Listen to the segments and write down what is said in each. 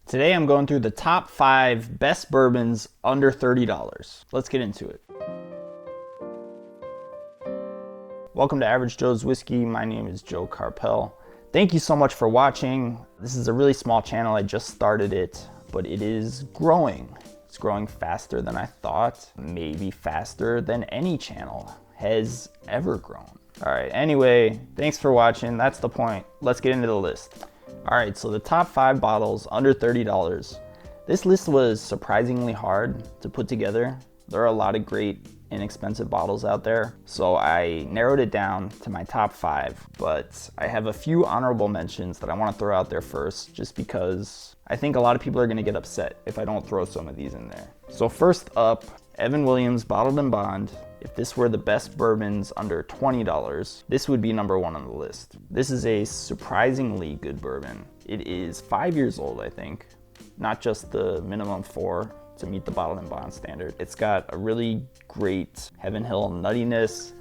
Today I'm going through the top 5 best bourbons under $30. Let's get into it. Welcome to Average Joe's Whiskey. My name is Joe Carpel. Thank you so much for watching. This is a really small channel. I just started it, but it is growing. It's growing faster than I thought, maybe faster than any channel has ever grown. All right, anyway, thanks for watching. That's the point. Let's get into the list. All right, so the top 5 bottles under $30. This list was surprisingly hard to put together. There are a lot of great inexpensive bottles out there, so I narrowed it down to my top 5, but I have a few honorable mentions that I want to throw out there first, just because I think a lot of people are going to get upset if I don't throw some of these in there. So first up, Evan Williams Bottled and Bond. If this were the best bourbons under $20, this would be number 1 on the list. This is a surprisingly good bourbon. It is 5 years old, I think, not just the minimum 4 to meet the Bottled and Bond standard. It's got a really great Heaven Hill nuttiness,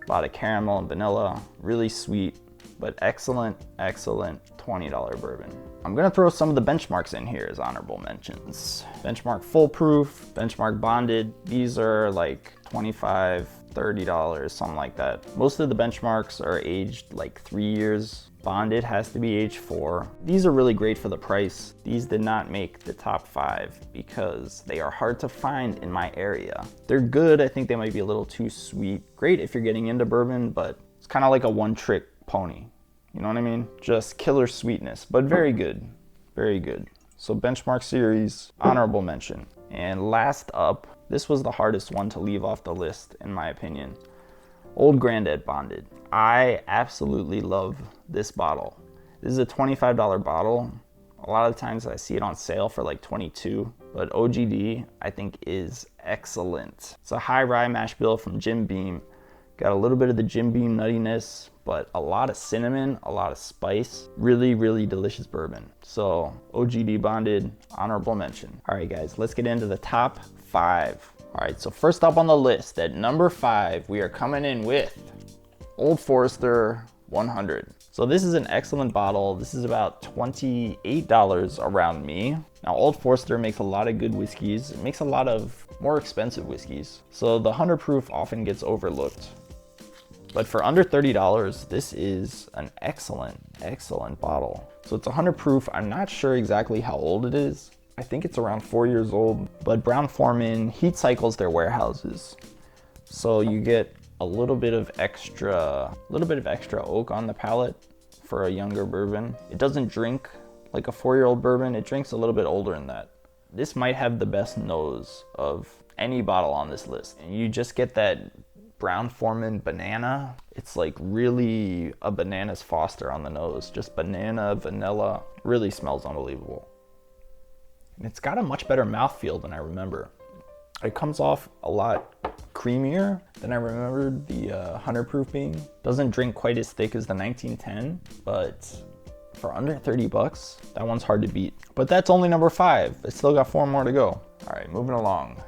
a lot of caramel and vanilla, really sweet, but excellent $20 bourbon. I'm gonna throw some of the benchmarks in here as honorable mentions. Benchmark Full Proof, Benchmark Bonded. These are like $25, $30, something like that. Most of the benchmarks are aged like 3 years. Bonded has to be aged 4. These are really great for the price. These did not make the top 5 because they are hard to find in my area. They're good. I think they might be a little too sweet. Great if you're getting into bourbon, but it's kind of like a one-trick pony. You know what I mean? Just killer sweetness, but very good. Very good. So Benchmark Series, honorable mention. And last up, this was the hardest one to leave off the list, in my opinion. Old Grandad Bonded. I absolutely love this bottle. This is a $25 bottle. A lot of times I see it on sale for like $22, but OGD I think is excellent. It's a high rye mash bill from Jim Beam. Got a little bit of the Jim Beam nuttiness, but a lot of cinnamon, a lot of spice. Really, really delicious bourbon. So OGD Bonded, honorable mention. All right, guys, let's get into the top 5. All right, so first up on the list at number 5, we are coming in with Old Forester 100. So this is an excellent bottle. This is about $28 around me. Now, Old Forester makes a lot of good whiskeys. It makes a lot of more expensive whiskeys. So the 100 proof often gets overlooked. But for under $30, this is an excellent bottle. So it's 100 proof. I'm not sure exactly how old it is. I think it's around 4 years old, but Brown-Forman heat cycles their warehouses. So you get a little bit of extra oak on the palate for a younger bourbon. It doesn't drink like a 4-year-old bourbon. It drinks a little bit older than that. This might have the best nose of any bottle on this list. And you just get that Brown-Forman banana. It's like really a bananas Foster on the nose. Just banana, vanilla, really smells unbelievable. And it's got a much better mouthfeel than I remember. It comes off a lot creamier than I remembered the 100 proof being. Doesn't drink quite as thick as the 1910, but for under 30 bucks, that one's hard to beat. But that's only number 5. It's still got 4 more to go. All right, moving along.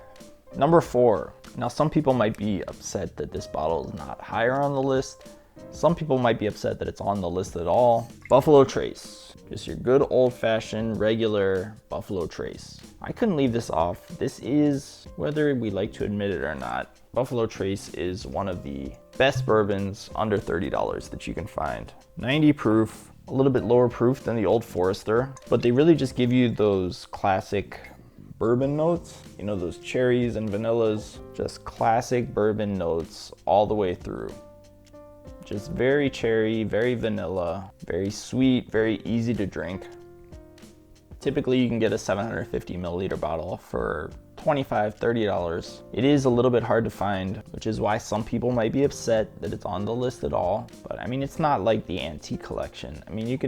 Number 4. Now, some people might be upset that this bottle is not higher on the list. Some people might be upset that it's on the list at all. Buffalo Trace. Just your good old-fashioned, regular Buffalo Trace. I couldn't leave this off. This is, whether we like to admit it or not, Buffalo Trace is one of the best bourbons under $30 that you can find. 90 proof, a little bit lower proof than the Old Forester, but they really just give you those classic bourbon notes. You know, those cherries and vanillas, just classic bourbon notes all the way through. Just very cherry, very vanilla, very sweet, very easy to drink. Typically you can get a 750 milliliter bottle for $25, $30. It is a little bit hard to find, which is why some people might be upset that it's on the list at all. But I mean, it's not like the antique collection. I mean, you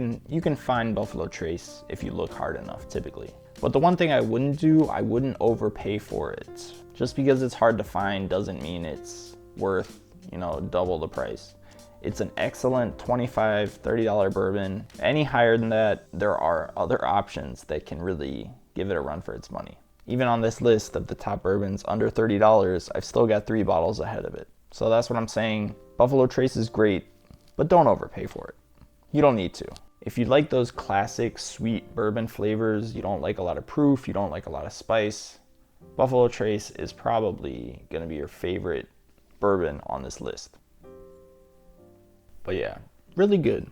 can find Buffalo Trace if you look hard enough, typically. But the one thing I wouldn't do, I wouldn't overpay for it. Just because it's hard to find doesn't mean it's worth, double the price. It's an excellent $25, $30 bourbon. Any higher than that, there are other options that can really give it a run for its money. Even on this list of the top bourbons under $30, I've still got 3 bottles ahead of it. So that's what I'm saying. Buffalo Trace is great, but don't overpay for it. You don't need to. If you like those classic sweet bourbon flavors, you don't like a lot of proof, you don't like a lot of spice, Buffalo Trace is probably gonna be your favorite bourbon on this list. But yeah, really good.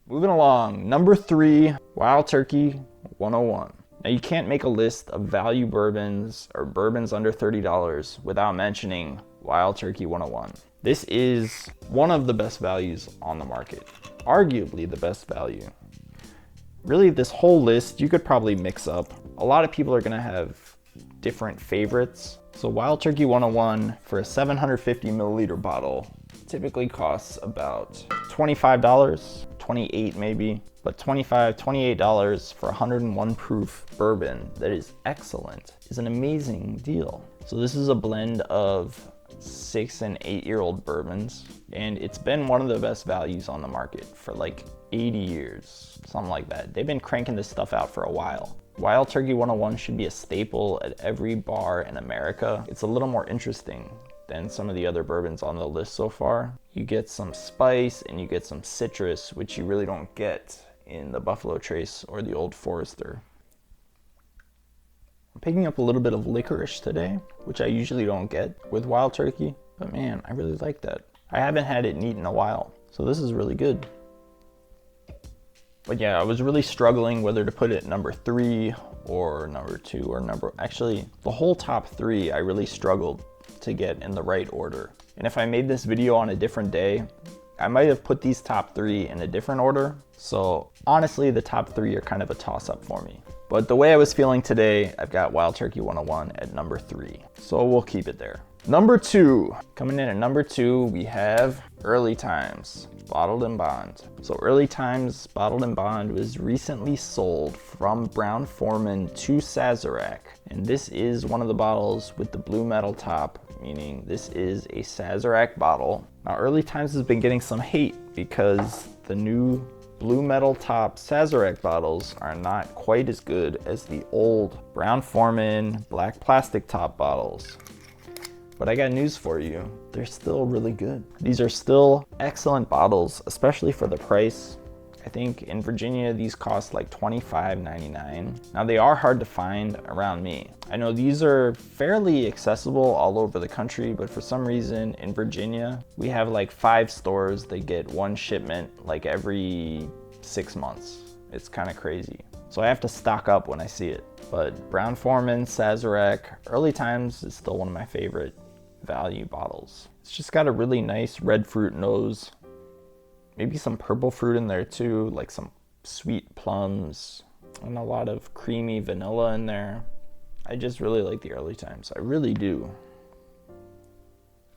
Moving along, number 3, Wild Turkey 101. Now you can't make a list of value bourbons or bourbons under $30 without mentioning Wild Turkey 101. This is one of the best values on the market, arguably the best value. Really, this whole list you could probably mix up. A lot of people are gonna have different favorites. So Wild Turkey 101 for a 750 milliliter bottle typically costs about $25, $28 maybe, but $25, $28 for 101 proof bourbon that is excellent is an amazing deal. So this is a blend of 6 and 8 year old bourbons, and it's been one of the best values on the market for like 80 years, something like that. They've been cranking this stuff out for a while. Wild Turkey 101 should be a staple at every bar in America. It's a little more interesting than some of the other bourbons on the list so far. You get some spice and you get some citrus, which you really don't get in the Buffalo Trace or the Old Forester. I'm picking up a little bit of licorice today, which I usually don't get with Wild Turkey, but man, I really like that. I haven't had it neat in a while, so this is really good. But yeah, I was really struggling whether to put it number 3 or number 2 or actually the whole top 3 I really struggled to get in the right order. And if I made this video on a different day, I might have put these top 3 in a different order. So honestly, the top 3 are kind of a toss-up for me. But the way I was feeling today, I've got Wild Turkey 101 at number 3. So we'll keep it there. Number 2, coming in at number 2, we have Early Times Bottled and Bond. So Early Times Bottled and Bond was recently sold from Brown-Forman to Sazerac. And this is one of the bottles with the blue metal top, meaning this is a Sazerac bottle. Now Early Times has been getting some hate because the new blue metal top Sazerac bottles are not quite as good as the old Brown-Forman black plastic top bottles. But I got news for you, they're still really good. These are still excellent bottles, especially for the price. I think in Virginia, these cost like $25.99. Now they are hard to find around me. I know these are fairly accessible all over the country, but for some reason in Virginia, we have like 5 stores that get one shipment like every 6 months. It's kind of crazy. So I have to stock up when I see it. But Brown-Forman, Sazerac, Early Times is still one of my favorite value bottles. It's just got a really nice red fruit nose. Maybe some purple fruit in there too, like some sweet plums and a lot of creamy vanilla in there. I just really like the Early Times. I really do.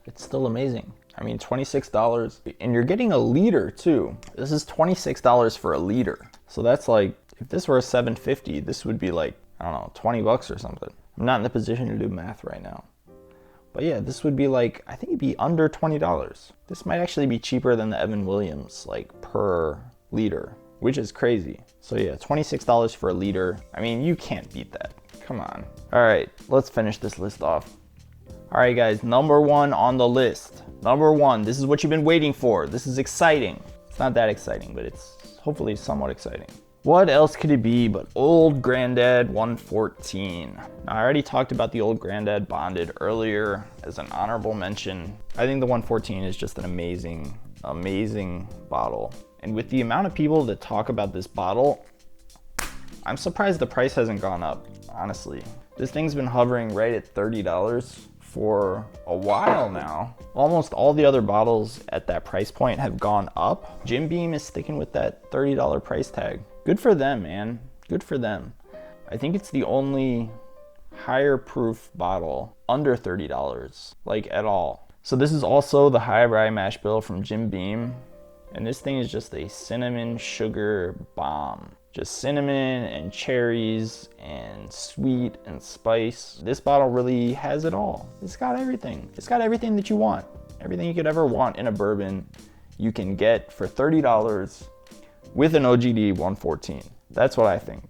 It's still amazing. I mean, $26, and you're getting a liter too. This is $26 for a liter. So that's like, if this were a $7.50, this would be like, I don't know, 20 bucks or something. I'm not in the position to do math right now. But yeah, this would be like, I think it'd be under $20. This might actually be cheaper than the Evan Williams, like per liter, which is crazy. So yeah, $26 for a liter. I mean, you can't beat that. Come on. All right, let's finish this list off. All right, guys, number 1 on the list. Number 1, this is what you've been waiting for. This is exciting. It's not that exciting, but it's hopefully somewhat exciting. What else could it be but Old Grandad 114? Now, I already talked about the Old Grandad Bonded earlier as an honorable mention. I think the 114 is just an amazing, amazing bottle. And with the amount of people that talk about this bottle, I'm surprised the price hasn't gone up, honestly. This thing's been hovering right at $30 for a while now. Almost all the other bottles at that price point have gone up. Jim Beam is sticking with that $30 price tag. Good for them, man. Good for them. I think it's the only higher proof bottle under $30, like at all. So this is also the high rye mash bill from Jim Beam. And this thing is just a cinnamon sugar bomb. Just cinnamon and cherries and sweet and spice. This bottle really has it all. It's got everything. It's got everything that you want. Everything you could ever want in a bourbon, you can get for $30 with an OGD 114. That's what I think.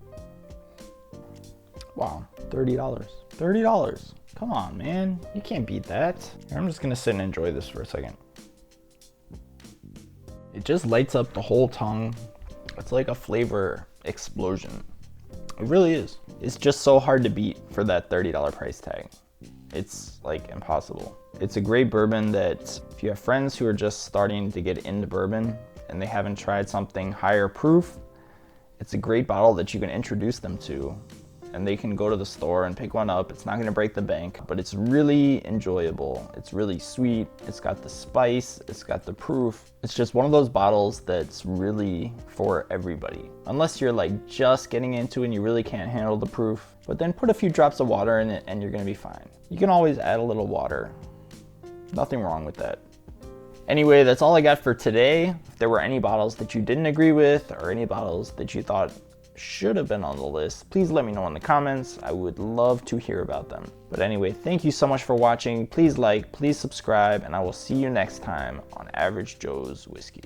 Wow, $30. $30. Come on, man. You can't beat that. Here, I'm just gonna sit and enjoy this for a second. It just lights up the whole tongue. It's like a flavor explosion. It really is. It's just so hard to beat for that $30 price tag. It's like impossible. It's a great bourbon that if you have friends who are just starting to get into bourbon and they haven't tried something higher proof, it's a great bottle that you can introduce them to, and they can go to the store and pick one up. It's not gonna break the bank, but it's really enjoyable. It's really sweet. It's got the spice, it's got the proof. It's just one of those bottles that's really for everybody. Unless you're like just getting into it and you really can't handle the proof, but then put a few drops of water in it and you're gonna be fine. You can always add a little water. Nothing wrong with that. Anyway, that's all I got for today. If there were any bottles that you didn't agree with or any bottles that you thought should have been on the list, please let me know in the comments. I would love to hear about them. But anyway, thank you so much for watching. Please like, please subscribe, and I will see you next time on Average Joe's Whiskey.